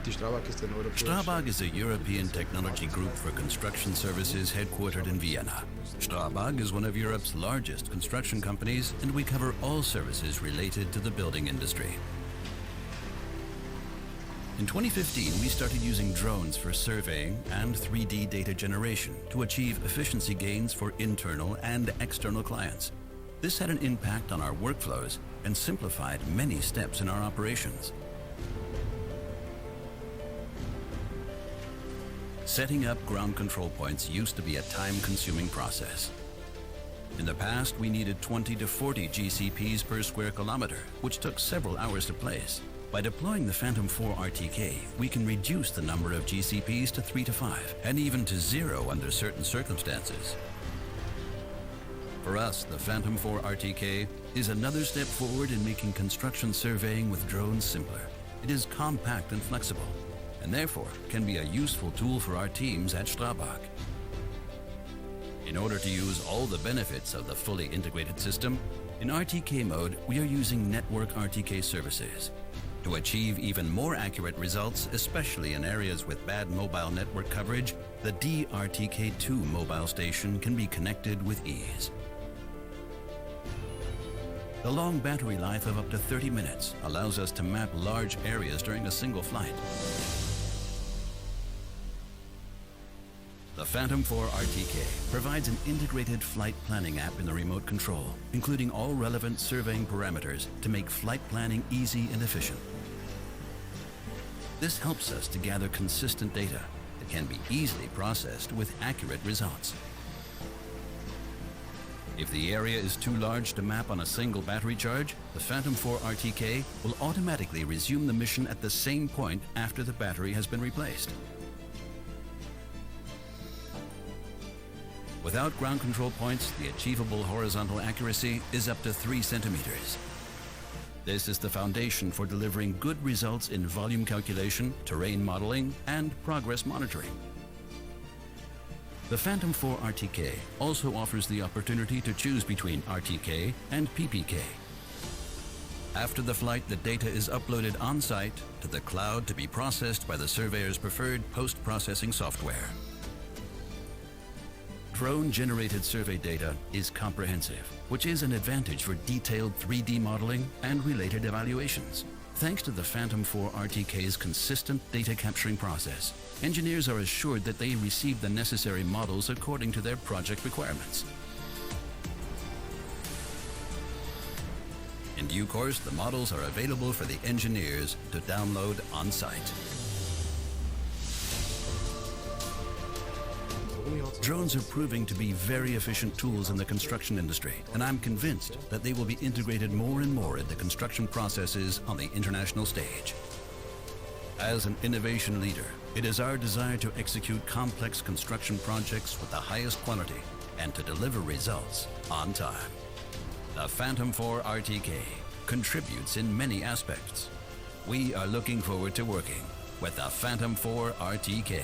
Strabag is a European technology group for construction services headquartered in Vienna. Strabag is one of Europe's largest construction companies, and we cover all services related to the building industry. In 2015, we started using drones for surveying and 3D data generation to achieve efficiency gains for internal and external clients. This had an impact on our workflows and simplified many steps in our operations. Setting up ground control points used to be a time-consuming process. In the past, we needed 20 to 40 GCPs per square kilometer, which took several hours to place. By deploying the Phantom 4 RTK, we can reduce the number of GCPs to 3 to 5, and even to 0 under certain circumstances. For us, the Phantom 4 RTK is another step forward in making construction surveying with drones simpler. It is compact and flexible, and therefore can be a useful tool for our teams at Strabag. In order to use all the benefits of the fully integrated system, in RTK mode, we are using network RTK services. To achieve even more accurate results, especially in areas with bad mobile network coverage, the D-RTK2 mobile station can be connected with ease. The long battery life of up to 30 minutes allows us to map large areas during a single flight. The Phantom 4 RTK provides an integrated flight planning app in the remote control, including all relevant surveying parameters to make flight planning easy and efficient. This helps us to gather consistent data that can be easily processed with accurate results. If the area is too large to map on a single battery charge, the Phantom 4 RTK will automatically resume the mission at the same point after the battery has been replaced. Without ground control points, the achievable horizontal accuracy is up to 3 centimeters. This is the foundation for delivering good results in volume calculation, terrain modeling, and progress monitoring. The Phantom 4 RTK also offers the opportunity to choose between RTK and PPK. After the flight, the data is uploaded on-site to the cloud to be processed by the surveyor's preferred post-processing software. Drone-generated survey data is comprehensive, which is an advantage for detailed 3D modeling and related evaluations. Thanks to the Phantom 4 RTK's consistent data capturing process, engineers are assured that they receive the necessary models according to their project requirements. In due course, the models are available for the engineers to download on-site. Drones are proving to be very efficient tools in the construction industry, and I'm convinced that they will be integrated more and more into construction processes on the international stage. As an innovation leader, it is our desire to execute complex construction projects with the highest quality and to deliver results on time. The Phantom 4 RTK contributes in many aspects. We are looking forward to working with the Phantom 4 RTK.